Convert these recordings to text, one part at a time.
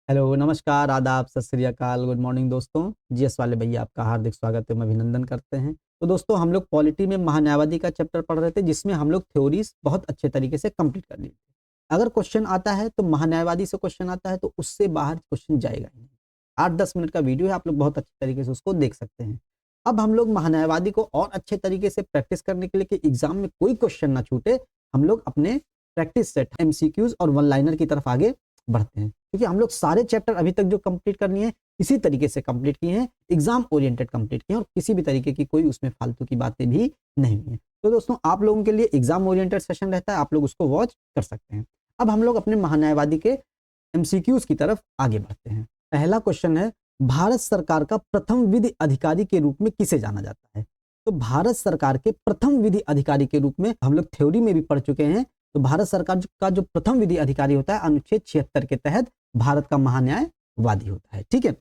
Hello, नमस्कार, आदाब, सत श्री अकाल, गुड मॉर्निंग दोस्तों। जीएस वाले भैया आपका हार्दिक स्वागत एवं अभिनंदन करते हैं। तो दोस्तों हम लोग पॉलिटी में महान्यायवादी का चैप्टर पढ़ रहे थे जिसमें हम लोग थ्योरीज बहुत अच्छे तरीके से कंप्लीट कर लिए थे। अगर क्वेश्चन आता है तो महान्यायवादी से क्वेश्चन आता है तो उससे बाहर क्वेश्चन जाएगा ही नहीं। 8-10 मिनट का वीडियो है, आप लोग बहुत अच्छे तरीके से उसको देख सकते हैं। अब हम लोग महान्यायवादी को और अच्छे तरीके से प्रैक्टिस करने के लिए कि एग्जाम में कोई क्वेश्चन ना छूटे, हम लोग अपने प्रैक्टिस सेट एमसीक्यूज और वन लाइनर की तरफ आगे बढ़ते हैं, क्योंकि हम लोग सारे चैप्टर अभी तक जो कंप्लीट करनी है इसी तरीके से कंप्लीट किए हैं, एग्जाम ओरिएंटेड कंप्लीट किए हैं और किसी भी तरीके की कोई उसमें फालतू की बातें भी नहीं है। तो दोस्तों आप लोगों के लिए एग्जाम ओरिएंटेड सेशन रहता है, आप लोग उसको वॉच कर सकते हैं। अब हम लोग अपने महान्यायवादी के एमसीक्यूज की तरफ आगे बढ़ते हैं। पहला क्वेश्चन है, भारत सरकार का प्रथम विधि अधिकारी के रूप में किसे जाना जाता है? तो भारत सरकार के प्रथम विधि अधिकारी के रूप में हम लोग थ्योरी में भी पढ़ चुके हैं। तो भारत सरकार का जो प्रथम विधि अधिकारी होता है अनुच्छेद 76 के तहत भारत का महान्यायवादी होता है। ठीक है।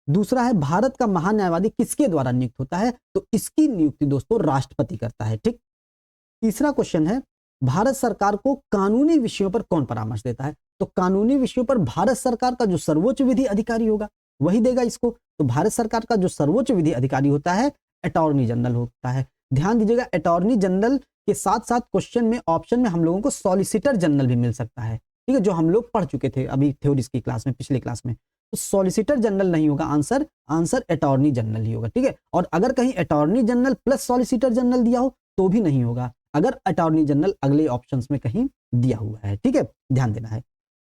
दूसरा है, भारत का महान्यायवादी किसके द्वारा नियुक्त होता है? तो इसकी नियुक्ति दोस्तों राष्ट्रपति करता है। ठीक। तीसरा क्वेश्चन है, भारत सरकार को कानूनी विषयों पर कौन परामर्श देता है? तो कानूनी विषयों पर भारत सरकार का जो सर्वोच्च विधि अधिकारी होगा वही देगा इसको। तो भारत सरकार का जो सर्वोच्च विधि अधिकारी होता है अटॉर्नी जनरल होता है। ध्यान दीजिएगा, अटॉर्नी जनरल के साथ साथ क्वेश्चन में ऑप्शन में हम लोगों को सॉलिसिटर जनरल भी मिल सकता है। ठीक है, जो हम लोग पढ़ चुके थे अभी थ्योरीज की क्लास में, पिछले क्लास में। तो सॉलिसिटर जनरल नहीं होगा आंसर, आंसर अटॉर्नी जनरल ही होगा। ठीक है। और अगर कहीं attorney general plus solicitor general दिया हो तो भी नहीं होगा, अगर अटॉर्नी जनरल अगले ऑप्शंस में कहीं दिया हुआ है। ठीक है, ध्यान देना है।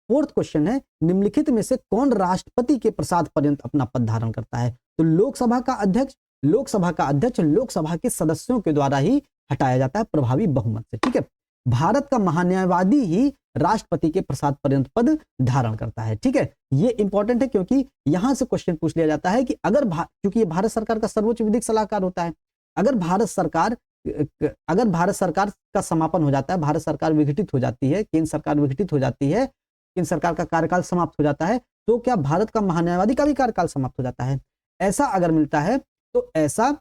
फोर्थ क्वेश्चन है, निम्नलिखित में से कौन राष्ट्रपति के प्रसाद पर्यंत अपना पद धारण करता है? तो लोकसभा का अध्यक्ष लोकसभा के सदस्यों के द्वारा ही हटाया जाता है प्रभावी बहुमत से। ठीक है। भारत का महान्यायवादी ही राष्ट्रपति के प्रसाद पर्यंत पद धारण करता है। ठीक है, ये इंपॉर्टेंट है क्योंकि यहां से क्वेश्चन पूछ लिया जाता है कि क्योंकि ये भारत सरकार का सर्वोच्च विधिक सलाहकार होता है, अगर भारत सरकार का समापन हो जाता है, भारत सरकार विघटित हो जाती है, केंद्र सरकार विघटित हो जाती है, केंद्र सरकार का कार्यकाल समाप्त हो जाता है, तो क्या भारत का महान्यायवादी का भी कार्यकाल समाप्त हो जाता है? ऐसा अगर मिलता है तो ऐसा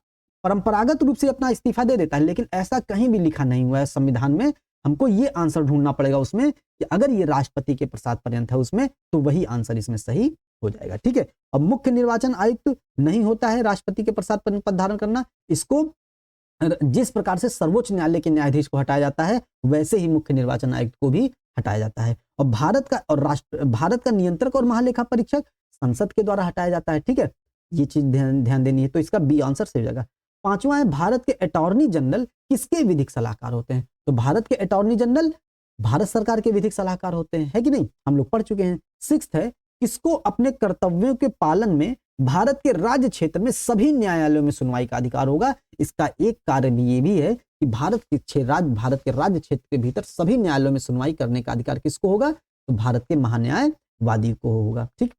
परंपरागत रूप से अपना इस्तीफा दे देता है, लेकिन ऐसा कहीं भी लिखा नहीं हुआ है संविधान में। हमको ये आंसर ढूंढना पड़ेगा उसमें कि अगर ये राष्ट्रपति के प्रसाद पर्यंत है उसमें, तो वही आंसर इसमें सही हो जाएगा। ठीक है। अब मुख्य निर्वाचन आयुक्त नहीं होता है राष्ट्रपति के प्रसाद पर्यंत पद धारण करना, इसको जिस प्रकार से सर्वोच्च न्यायालय के न्यायाधीश को हटाया जाता है वैसे ही मुख्य निर्वाचन आयुक्त को भी हटाया जाता है। और भारत का नियंत्रक और महालेखा परीक्षक संसद के द्वारा हटाया जाता है। ठीक है, ये चीज ध्यान देनी है। तो इसका बी आंसर सही हो जाएगा। पांचवा है, भारत के अटॉर्नी जनरल किसके विधिक सलाहकार होते हैं? तो भारत के अटॉर्नी जनरल भारत सरकार के विधिक सलाहकार होते हैं, है कि नहीं? हम लोग पढ़ चुके हैं। सिक्स्थ है, किसको अपने कर्तव्यों के पालन में भारत के राज्य क्षेत्र में सभी न्यायालयों में सुनवाई का अधिकार होगा? इसका एक कार्य भी ये भी है कि भारत के राज्य क्षेत्र के भीतर सभी न्यायालयों में सुनवाई करने का अधिकार किसको होगा? तो भारत के महान्यायवादी को होगा। ठीक।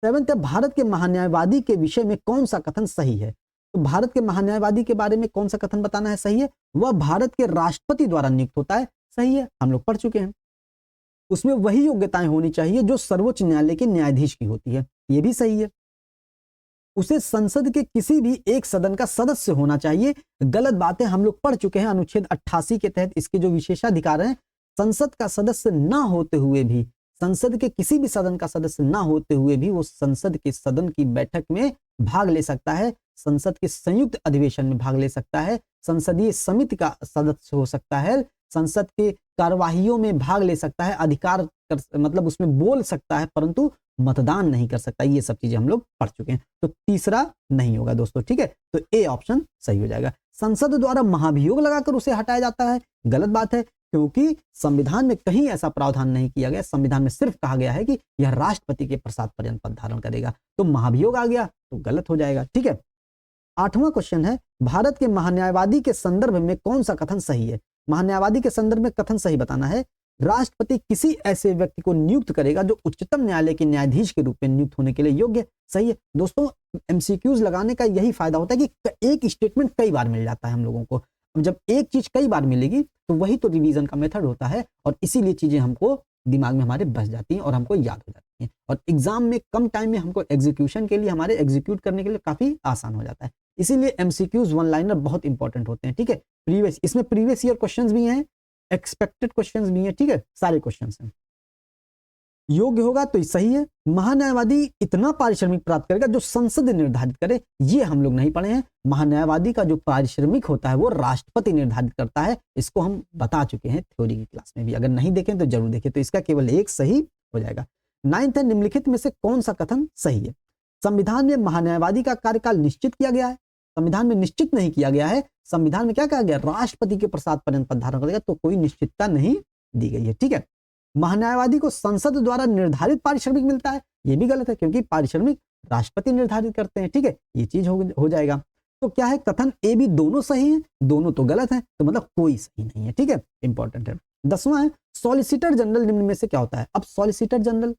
सेवंथ है, भारत के महान्यायवादी के विषय में कौन सा कथन सही है? तो भारत के महान्यायवादी के बारे में कौन सा कथन बताना है सही है? वह भारत के राष्ट्रपति द्वारा नियुक्त होता है। सही है, हम लोग पढ़ चुके हैं। उसमें वही योग्यताएं होनी चाहिए जो सर्वोच्च न्यायालय के न्यायाधीश की होती है, ये भी सही है। उसे संसद के किसी भी एक सदन का सदस्य होना चाहिए। गलत बातें हम लोग पढ़ चुके हैं। अनुच्छेद 88 के तहत इसके जो विशेषाधिकार हैं, संसद का सदस्य ना होते हुए भी, संसद के किसी भी सदन का सदस्य ना होते हुए भी वो संसद के सदन की बैठक में भाग ले सकता है, संसद के संयुक्त अधिवेशन में भाग ले सकता है, संसदीय समिति का सदस्य हो सकता है, संसद के कार्यवाहियों में भाग ले सकता है, मतलब उसमें बोल सकता है, परंतु मतदान नहीं कर सकता। ये सब चीजें हम लोग पढ़ चुके हैं। तो तीसरा नहीं होगा दोस्तों। ठीक है, तो ए ऑप्शन सही हो जाएगा। संसद द्वारा महाभियोग लगाकर उसे हटाया जाता है, गलत बात है, क्योंकि संविधान में कहीं ऐसा प्रावधान नहीं किया गया। संविधान में सिर्फ कहा गया है कि यह राष्ट्रपति के प्रसाद पर्यंत पद धारण करेगा, तो महाभियोग आ गया तो गलत हो जाएगा। ठीक है। आठवां क्वेश्चन है, भारत के महान्यायवादी के संदर्भ में कौन सा कथन सही है? महान्यायवादी के संदर्भ में कथन सही बताना है। राष्ट्रपति किसी ऐसे व्यक्ति को नियुक्त करेगा जो उच्चतम न्यायालय के न्यायाधीश के रूप में नियुक्त होने के लिए योग्य। सही है दोस्तों, एमसीक्यूज लगाने का यही फायदा होता है कि एक स्टेटमेंट कई बार मिल जाता है हम लोगों को। जब एक चीज कई बार मिलेगी तो वही तो रिवीजन का मेथड होता है, और इसीलिए चीजें हमको दिमाग में हमारे बस जाती हैं और हमको याद हो जाती हैं, और एग्जाम में कम टाइम में हमको एग्जीक्यूशन के लिए, हमारे एग्जीक्यूट करने के लिए काफी आसान हो जाता है। इसीलिए एमसीक्यूज वन लाइनर बहुत इंपॉर्टेंट होते हैं। ठीक है, इसमें प्रीवियस ईयर क्वेश्चंस भी हैं, एक्सपेक्टेड क्वेश्चंस भी हैं। ठीक है, सारे क्वेश्चंस हैं। योग्य होगा तो सही है। महान्यायवादी इतना पारिश्रमिक प्राप्त करेगा जो संसद निर्धारित करे, ये हम लोग नहीं पढ़े हैं। महान्यायवादी का जो पारिश्रमिक होता है वो राष्ट्रपति निर्धारित करता है, इसको हम बता चुके हैं थ्योरी की क्लास में भी, अगर नहीं देखें तो जरूर देखें। तो इसका केवल एक सही हो जाएगा। 9th है, निम्नलिखित में से कौन सा कथन सही है? संविधान में महान्यायवादी का कार्यकाल निश्चित किया गया है? संविधान में निश्चित नहीं किया गया है। संविधान में क्या कहा गया? राष्ट्रपति के प्रसाद पर्यंत पद धारण करेगा, तो कोई निश्चितता नहीं दी गई है। ठीक है। महान्यायवादी को संसद द्वारा निर्धारित पारिश्रमिक मिलता है, ये भी गलत है क्योंकि पारिश्रमिक राष्ट्रपति निर्धारित करते हैं। ठीक है, ये चीज हो जाएगा। तो क्या है? कथन ए बी दोनों सही हैं, दोनों तो गलत हैं, तो मतलब कोई सही नहीं है। ठीक है, इंपॉर्टेंट है। 10वां है, सॉलिसिटर जनरल निम्न में से क्या होता है? अब सॉलिसिटर जनरल,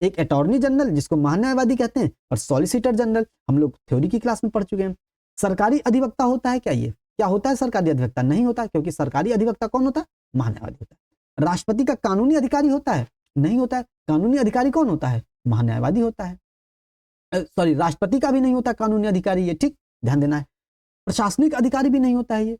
एक अटॉर्नी जनरल जिसको महान्यायवादी कहते हैं, और सॉलिसिटर जनरल हम लोग थ्योरी की क्लास में पढ़ चुके हैं। सरकारी अधिवक्ता होता है क्या? ये क्या होता है? सरकारी अधिवक्ता नहीं होता, क्योंकि सरकारी अधिवक्ता कौन होता है? महान्यायवादी होता है। राष्ट्रपति का कानूनी अधिकारी होता है? नहीं होता है। कानूनी अधिकारी कौन होता है? महान्यायवादी होता है। सॉरी, राष्ट्रपति का भी नहीं होता कानूनी अधिकारी, ये ठीक ध्यान देना है। प्रशासनिक अधिकारी भी नहीं होता है ये।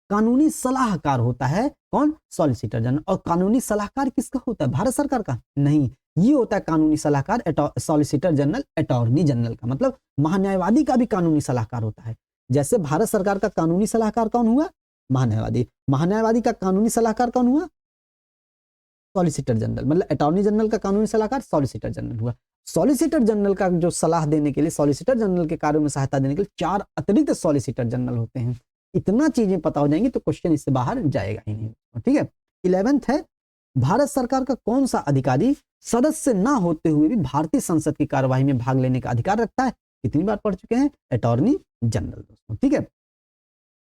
कानूनी सलाहकार होता है कौन? Solicitor general. और कानूनी सलाहकार किसका होता है? भारत सरकार का नहीं, ये होता है कानूनी सलाहकार सॉलिसिटर जनरल अटॉर्नी जनरल का। मतलब महान्यायवादी का भी कानूनी सलाहकार होता है। जैसे भारत सरकार का कानूनी सलाहकार कौन हुआ? महान्यायवादी। महान्यायवादी का कानूनी सलाहकार कौन हुआ? Solicitor general. मतलब अटॉर्नी जनरल का कानूनी सलाहकार सॉलिसिटर जनरल हुआ। सॉलिसिटर जनरल का जो सलाह देने के लिए, सॉलिसिटर जनरल के कार्यों में सहायता देने के लिए 4 अतिरिक्त सॉलिसिटर जनरल होते हैं। इतना चीजें पता हो जाएंगी तो क्वेश्चन इससे बाहर जाएगा ही नहीं। ठीक है। 11th है, भारत सरकार का कौन सा अधिकारी सदस्य ना होते हुए भी भारतीय संसद की कार्यवाही में भाग लेने का अधिकार रखता है? कितनी बार पढ़ चुके हैं? अटॉर्नी जनरल दोस्तों। ठीक है।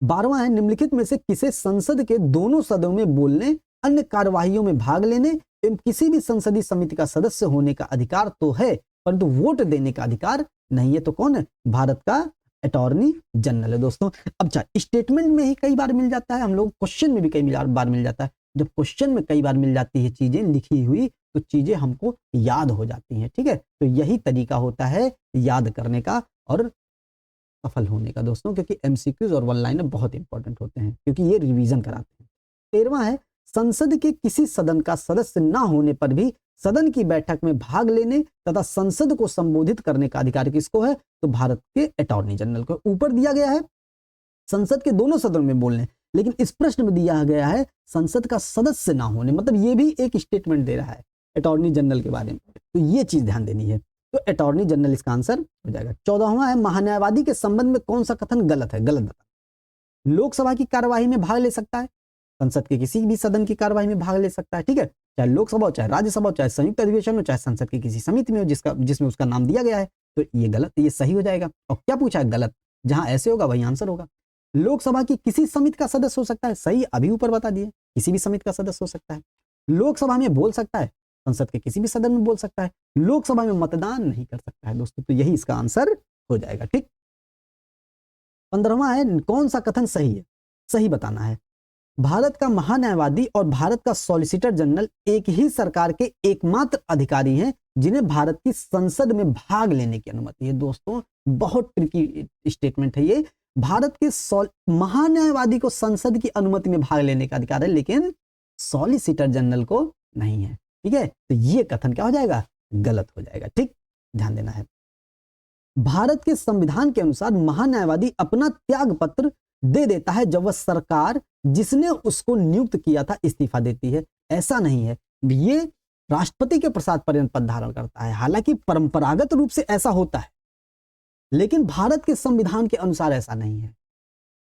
12वां है, निम्नलिखित में से किसे संसद के दोनों सदनों में बोलने, अन्य कार्यवाहियों में भाग लेने एवं किसी भी संसदीय समिति का सदस्य होने का अधिकार तो है, परंतु वोट देने का अधिकार नहीं है? तो कौन है? भारत का अटॉर्नी जनरल है दोस्तों। अब स्टेटमेंट में ही कई बार मिल जाता है, हम लोग क्वेश्चन में भी कई बार मिल जाता है। जब क्वेश्चन में कई बार मिल जाती है चीजें लिखी हुई, तो चीजें हमको याद हो जाती हैं। ठीक है, तो यही तरीका होता है याद करने का और सफल होने का दोस्तों, क्योंकि एमसीक्यूज और वन लाइनर बहुत इंपॉर्टेंट होते हैं, क्योंकि ये रिवीजन कराते हैं। 13वां है, संसद के किसी सदन का सदस्य ना होने पर भी सदन की बैठक में भाग लेने तथा संसद को संबोधित करने का अधिकार किसको है? तो भारत के अटॉर्नी जनरल को। ऊपर दिया गया है संसद के दोनों सदनों में बोलने, लेकिन इस प्रश्न में दिया गया है संसद का सदस्य ना होने, मतलब ये भी एक स्टेटमेंट दे रहा है अटॉर्नी जनरल के बारे में, तो ये चीज ध्यान देनी है। तो अटॉर्नी जनरल इसका आंसर हो जाएगा। 14वां है, महान्यायवादी के संबंध में कौन सा कथन गलत है? गलत बता। लोकसभा की कार्यवाही में भाग ले सकता है, संसद के किसी भी सदन की कार्यवाही में भाग ले सकता है। ठीक है, चाहे लोकसभा हो, चाहे राज्यसभा हो, चाहे संयुक्त अधिवेशन हो, चाहे संसद की किसी समिति में हो जिसमें उसका नाम दिया गया है। तो ये गलत, ये सही हो जाएगा। और क्या पूछा है? गलत। जहां ऐसे होगा वही आंसर होगा। लोकसभा की किसी समिति का सदस्य हो सकता है, सही, अभी ऊपर बता दिए, किसी भी समिति का सदस्य हो सकता है। लोकसभा में बोल सकता है, संसद के किसी भी सदन में बोल सकता है। लोकसभा में मतदान नहीं कर सकता है दोस्तों, तो यही इसका आंसर हो जाएगा। ठीक। 15वां है, कौन सा कथन सही है? सही बताना है। भारत का महान्यायवादी और भारत का सॉलिसिटर जनरल एक ही सरकार के एकमात्र अधिकारी हैं जिन्हें भारत की संसद में भाग लेने की अनुमति है। दोस्तों बहुत ट्रिकी स्टेटमेंट है ये। भारत के महान्यायवादी को संसद की अनुमति में भाग लेने का अधिकार है, लेकिन सॉलिसिटर जनरल को नहीं है। ठीक है, तो ये कथन क्या हो जाएगा? गलत हो जाएगा। ठीक, ध्यान देना है। भारत के संविधान के अनुसार महान्यायवादी अपना त्याग पत्र दे देता है जब वह सरकार जिसने उसको नियुक्त किया था इस्तीफा देती है। ऐसा नहीं है, ये राष्ट्रपति के प्रसाद पर्यंत पद धारण करता है। हालांकि परंपरागत रूप से ऐसा होता है, लेकिन भारत के संविधान के अनुसार ऐसा नहीं है।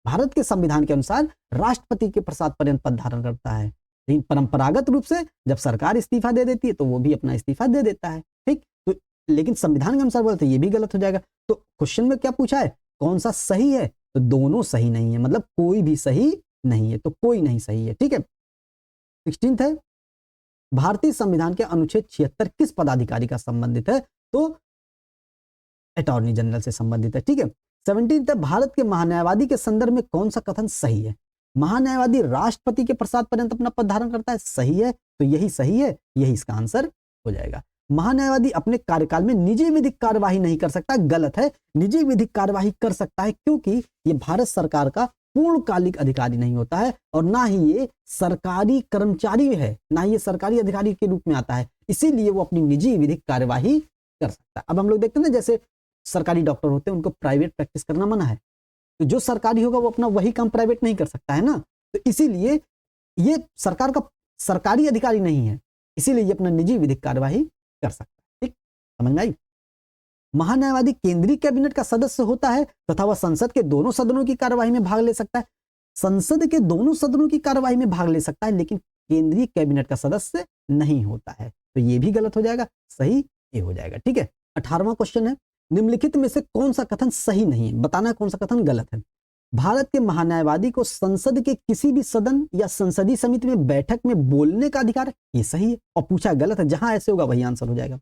भारत के संविधान के अनुसार राष्ट्रपति के प्रसाद पर्यंत पद धारण करता है, लेकिन परंपरागत रूप से जब सरकार इस्तीफा दे देती है तो वो भी अपना इस्तीफा दे देता है। ठीक, तो लेकिन संविधान के अनुसार बोलते ये भी गलत हो जाएगा। तो क्वेश्चन में क्या पूछा है? कौन सा सही है? तो दोनों सही नहीं है, मतलब कोई भी सही नहीं है, तो कोई नहीं सही है। ठीक है। 16th है, भारतीय संविधान के अनुच्छेद 76 किस पदाधिकारी का संबंधित है? तो अटॉर्नी जनरल से संबंधित है। ठीक है। 17th है, भारत के महान्यायवादी के संदर्भ में कौन सा कथन सही है? महान्यायवादी राष्ट्रपति के प्रसाद पर्यंत अपना पद धारण करता है, सही है, तो यही सही है, यही इसका आंसर हो जाएगा। महान्यायवादी अपने कार्यकाल में निजी विधिक कार्यवाही नहीं कर सकता, गलत है। निजी विधिक कार्यवाही कर सकता है, क्योंकि ये भारत सरकार का पूर्णकालिक अधिकारी नहीं होता है और ना ही ये सरकारी कर्मचारी है, ना ही ये सरकारी अधिकारी के रूप में आता है। इसीलिए वो अपनी निजी विधिक कार्यवाही कर सकता है। अब हम लोग देखते हैं ना, जैसे सरकारी डॉक्टर होते हैं उनको प्राइवेट प्रैक्टिस करना मना है, तो जो सरकारी होगा वो अपना वही काम प्राइवेट नहीं कर सकता है ना, तो इसीलिए ये सरकार का सरकारी अधिकारी नहीं है, इसीलिए ये अपना निजी विधिक कार्यवाही कर सकता है। ठीक, समझ में आई। महान्यायवादी केंद्रीय कैबिनेट का सदस्य होता है तथा वह संसद के दोनों सदनों की कार्यवाही में भाग ले सकता है। संसद के दोनों सदनों की कार्यवाही में भाग ले सकता है, लेकिन केंद्रीय कैबिनेट का सदस्य नहीं होता है, तो ये भी गलत हो जाएगा, सही ये हो जाएगा। ठीक है, 18वां क्वेश्चन है, निम्नलिखित में से कौन सा कथन सही नहीं है, बताना है कौन सा कथन गलत है। भारत के महान्यायवादी को संसद के किसी भी सदन या संसदीय समिति में बैठक में बोलने का अधिकार है, ये सही है, और पूछा गलत है, जहां ऐसे होगा वही आंसर हो जाएगा।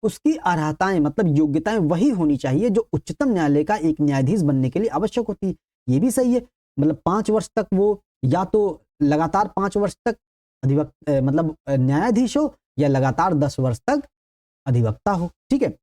उसकी अर्हताएं मतलब योग्यताएं वही होनी चाहिए जो उच्चतम न्यायालय का एक न्यायाधीश बनने के लिए आवश्यक होती है, ये भी सही है, मतलब 5 वर्ष तक वो या तो लगातार 5 वर्ष तक मतलब न्यायाधीश हो, या लगातार 10 वर्ष तक अधिवक्ता हो। ठीक है,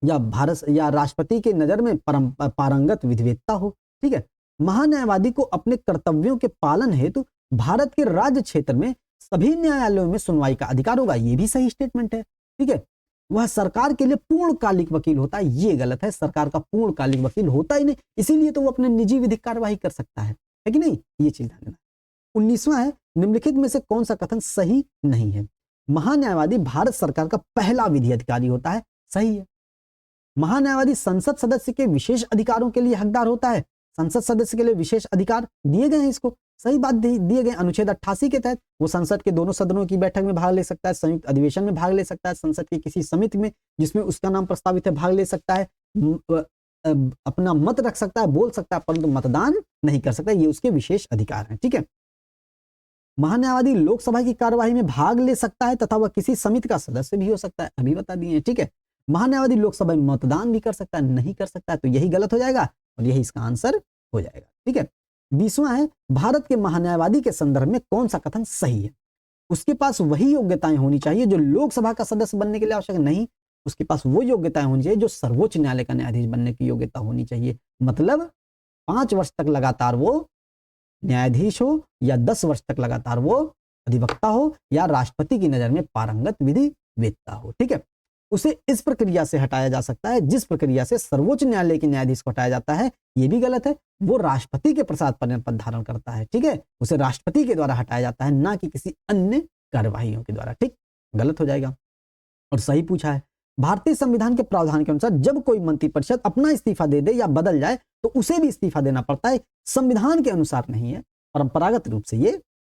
या भारत या राष्ट्रपति के नजर में पारंगत विधिवेत्ता हो। ठीक है, महान्यायवादी को अपने कर्तव्यों के पालन हेतु भारत के राज्य क्षेत्र में सभी न्यायालयों में सुनवाई का अधिकार होगा, ये भी सही स्टेटमेंट है। ठीक है, वह सरकार के लिए पूर्णकालिक वकील होता है, ये गलत है, सरकार का पूर्णकालिक वकील होता ही नहीं, इसीलिए तो वो अपने निजी विधिक कार्यवाही कर सकता है कि नहीं, ये चीज ध्यान देना। 19वां है, निम्नलिखित में से कौन सा कथन सही नहीं है। महान्यायवादी भारत सरकार का पहला विधि अधिकारी होता है, सही है। महान्यायवादी संसद सदस्य के विशेष अधिकारों के लिए हकदार होता है, संसद सदस्य के लिए विशेष अधिकार दिए गए हैं, इसको सही बात दिए गए। अनुच्छेद 88 के तहत वो संसद के दोनों सदनों की बैठक में भाग ले सकता है, संयुक्त अधिवेशन में भाग ले सकता है, संसद की किसी समिति में जिसमें उसका नाम प्रस्तावित है भाग ले सकता है, अपना मत रख सकता है, बोल सकता है, परंतु मतदान नहीं कर सकता, ये उसके विशेष अधिकार हैं। ठीक है, महान्यायवादी लोकसभा की कार्यवाही में भाग ले सकता है तथा वह किसी समिति का सदस्य भी हो सकता है, अभी बता दिए। ठीक है, महान्यायवादी लोकसभा में मतदान भी कर सकता है, नहीं कर सकता है, तो यही गलत हो जाएगा और यही इसका आंसर हो जाएगा। ठीक है, 20वां है, भारत के महान्यायवादी के संदर्भ में कौन सा कथन सही है। उसके पास वही योग्यताएं होनी चाहिए जो लोकसभा का सदस्य बनने के लिए आवश्यक नहीं, उसके पास वो योग्यताएं होनी चाहिए जो सर्वोच्च न्यायालय का न्यायाधीश बनने की योग्यता होनी चाहिए। मतलब 5 वर्ष तक लगातार वो न्यायाधीश हो, या 10 वर्ष तक लगातार वो अधिवक्ता हो, या राष्ट्रपति की नजर में पारंगत विधिवेत्ता हो। ठीक है, उसे इस प्रक्रिया से हटाया जा सकता है जिस प्रक्रिया से सर्वोच्च न्यायालय के न्यायाधीश को हटाया जाता है, ये भी गलत है, वो राष्ट्रपति के प्रसाद पर पद धारण करता है। ठीक है, उसे राष्ट्रपति के द्वारा हटाया जाता है, ना कि किसी अन्य कार्यवाहियों के द्वारा। ठीक, गलत हो जाएगा। और सही पूछा है, भारतीय संविधान के प्रावधान के अनुसार जब कोई मंत्रिपरिषद अपना इस्तीफा दे दे या बदल जाए तो उसे भी इस्तीफा देना पड़ता है, संविधान के अनुसार नहीं है, परंपरागत रूप से ये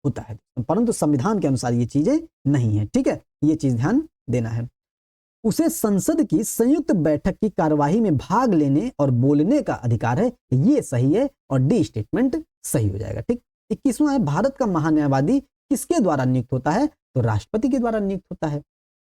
होता है, परंतु संविधान के अनुसार ये चीजें नहीं है। ठीक है, ये चीज ध्यान देना है। उसे संसद की संयुक्त बैठक की कार्यवाही में भाग लेने और बोलने का अधिकार है, ये सही है और डी स्टेटमेंट सही हो जाएगा। ठीक, 21वां है, भारत का महान्यायवादी किसके द्वारा नियुक्त होता है, तो राष्ट्रपति के द्वारा नियुक्त होता है।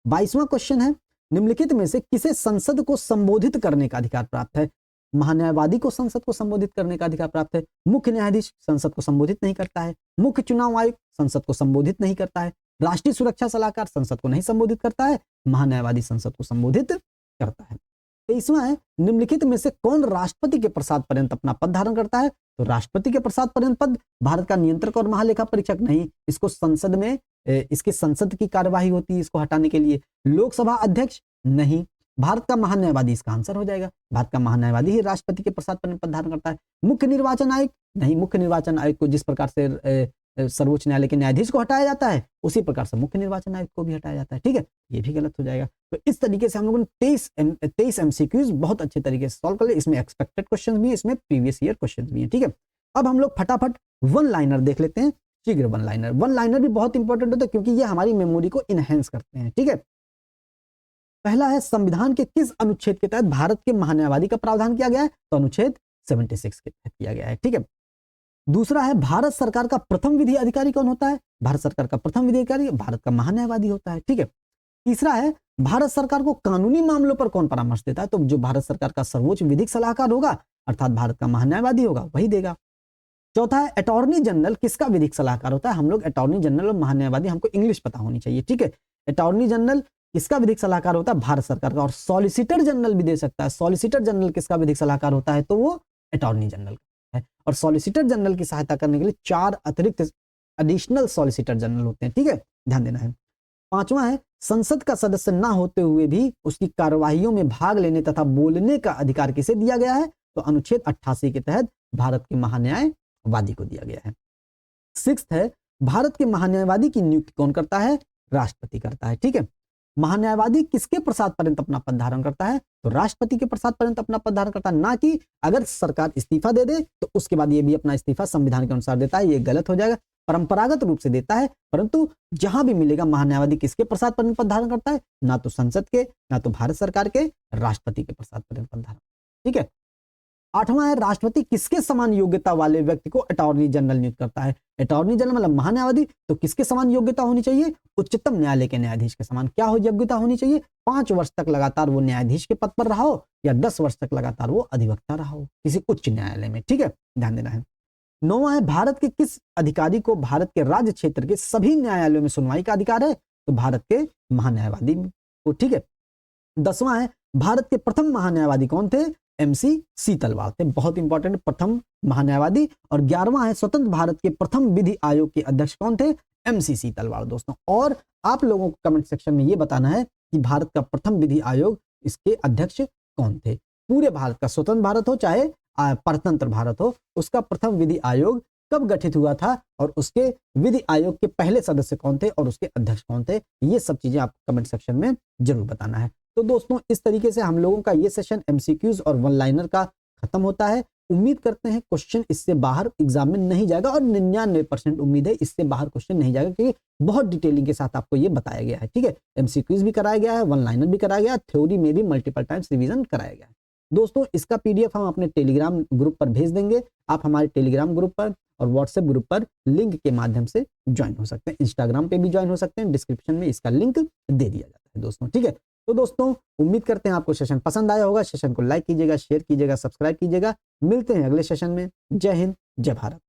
22वां क्वेश्चन है, निम्नलिखित में से किसे संसद को संबोधित करने का अधिकार प्राप्त है। महान्यायवादी को संसद को संबोधित करने का अधिकार प्राप्त है। मुख्य न्यायाधीश संसद को संबोधित नहीं करता है, मुख्य चुनाव आयुक्त संसद को संबोधित नहीं करता है, राष्ट्रीय सुरक्षा सलाहकार संसद को नहीं संबोधित करता है, महान्यायवादी संसद को संबोधित करता है। 23वां है, निम्नलिखित में से कौन राष्ट्रपति के प्रसाद पर्यंत अपना पद धारण करता है, तो राष्ट्रपति के प्रसाद पर्यंत पद भारत का नियंत्रक और महालेखा परीक्षक नहीं, इसको संसद में इसके संसद की कार्यवाही होती है, इसको हटाने के लिए। लोकसभा अध्यक्ष नहीं, भारत का महान्यायवादी इसका आंसर हो जाएगा, भारत का महान्यायवादी ही राष्ट्रपति के प्रसाद पर्यंत पद धारण करता है। मुख्य निर्वाचन आयुक्त नहीं, मुख्य निर्वाचन आयुक्त को जिस प्रकार से सर्वोच्च न्यायालय के न्यायाधीश को हटाया जाता है उसी प्रकार से मुख्य निर्वाचन आयुक्त को भी हटाया जाता है। ठीक है, ये भी गलत हो जाएगा। तो इस तरीके से हम लोगों ने 23 एमसीक्यूज बहुत अच्छे तरीके से सॉल्व कर लिए, इसमें एक्सपेक्टेड क्वेश्चन भी है, इसमें प्रीवियस ईयर क्वेश्चन भी है। ठीक है, अब हम लोग फटाफट वन लाइनर देख लेते हैं, शीघ्र वन लाइनर। वन लाइनर भी बहुत इंपॉर्टेंट होता है क्योंकि ये हमारी मेमोरी को इनहेंस करते हैं। ठीक है, पहला है, संविधान के किस अनुच्छेद के तहत भारत के महान्यायवादी का प्रावधान किया गया है, तो अनुच्छेद 76 के तहत किया गया है। ठीक है, दूसरा है, भारत सरकार का प्रथम विधि अधिकारी कौन होता है, भारत सरकार का प्रथम विधि अधिकारी भारत का महान्यायवादी होता है। ठीक है, तीसरा है, भारत सरकार को कानूनी मामलों पर कौन परामर्श देता है, तो जो भारत सरकार का सर्वोच्च विधिक सलाहकार होगा अर्थात भारत का महान्यायवादी होगा वही देगा। चौथा है, अटॉर्नी जनरल किसका विधिक सलाहकार होता है, हम लोग अटॉर्नी जनरल और महान्यायवादी हमको इंग्लिश पता होनी चाहिए। ठीक है, अटॉर्नी जनरल किसका विधिक सलाहकार होता है, भारत सरकार का, और सॉलिसिटर जनरल भी दे सकता है। सॉलिसिटर जनरल किसका विधिक सलाहकार होता है, तो वो अटॉर्नी जनरल है, और सॉलिसिटर जनरल की सहायता करने के लिए 4 अतिरिक्त एडिशनल सॉलिसिटर जनरल होते हैं। ठीक है, ध्यान देना है। 5वां है संसद का सदस्य ना होते हुए भी उसकी कार्यवाहियों में भाग लेने तथा बोलने का अधिकार किसे दिया गया है? तो अनुच्छेद 88 के तहत भारत के महान्यायवादी को दिया गया है। 6 है भारत के महान्यायवादी की नियुक्ति कौन करता है? राष्ट्रपति करता है। ठीक है, महान्यायवादी किसके प्रसाद पर्यंत अपना पद धारण करता है? तो राष्ट्रपति के प्रसाद पर्यंत अपना पद धारण करता है, ना कि अगर सरकार इस्तीफा दे दे तो उसके बाद ये भी अपना इस्तीफा संविधान के अनुसार देता है। ये गलत हो जाएगा, परंपरागत रूप से देता है, परंतु जहां भी मिलेगा महान्यायवादी किसके प्रसाद पर्यंत पद धारण करता है? ना तो संसद के, ना तो भारत सरकार के, राष्ट्रपति के प्रसाद पर्यंत पद धारण। ठीक है, 8वां है राष्ट्रपति किसके समान योग्यता वाले व्यक्ति को अटॉर्नी जनरल नियुक्त करता है? अटॉर्नी जनरल मतलब महान्यायवादी, तो किसके समान योग्यता होनी चाहिए? उच्चतम न्यायालय के न्यायाधीश के समान। क्या हो योग्यता होनी चाहिए? 5 वर्ष तक लगातार वो न्यायाधीश के पद पर रहा हो या 10 वर्ष तक लगातार वो अधिवक्ता रहा हो किसी उच्च न्यायालय में। ठीक है, ध्यान देना है। 9वां है भारत के किस अधिकारी को भारत के राज्य क्षेत्र के सभी न्यायालयों में सुनवाई का अधिकार है? तो भारत के महान्यायवादी को। ठीक है, 10वां है भारत के प्रथम महान्यायवादी कौन थे? MC सीतलवाड़ थे, बहुत इंपॉर्टेंट, प्रथम महान्यायवादी। और 11वां है स्वतंत्र भारत के प्रथम विधि आयोग के अध्यक्ष कौन थे? MC सीतलवाड़ दोस्तों। और आप लोगों को कमेंट सेक्शन में ये बताना है कि भारत का प्रथम विधि आयोग इसके अध्यक्ष कौन थे? पूरे भारत का, स्वतंत्र भारत हो चाहे परतंत्र भारत हो, उसका प्रथम विधि आयोग कब गठित हुआ था और उसके विधि आयोग के पहले सदस्य कौन थे और उसके अध्यक्ष कौन थे? ये सब चीजें आप कमेंट सेक्शन में जरूर बताना है। तो दोस्तों इस तरीके से हम लोगों का ये सेशन MCQs और वन लाइनर का खत्म होता है। उम्मीद करते हैं क्वेश्चन इससे बाहर एग्जाम में नहीं जाएगा और 99% उम्मीद है इससे बाहर क्वेश्चन नहीं जाएगा, क्योंकि बहुत डिटेलिंग के साथ आपको ये बताया गया है। ठीक है, MCQs भी कराया गया है, वन लाइनर भी कराया गया है, थ्योरी में भी मल्टीपल टाइम्स रिवीजन कराया गया है। दोस्तों इसका PDF हम अपने टेलीग्राम ग्रुप पर भेज देंगे। आप हमारे टेलीग्राम ग्रुप पर और व्हाट्सएप ग्रुप पर लिंक के माध्यम से ज्वाइन हो सकते हैं, इंस्टाग्राम पे भी ज्वाइन हो सकते हैं, डिस्क्रिप्शन में इसका लिंक दे दिया जाता है दोस्तों। ठीक है, तो दोस्तों उम्मीद करते हैं आपको सेशन पसंद आया होगा। सेशन को लाइक कीजिएगा, शेयर कीजिएगा, सब्सक्राइब कीजिएगा। मिलते हैं अगले सेशन में। जय हिंद, जय भारत।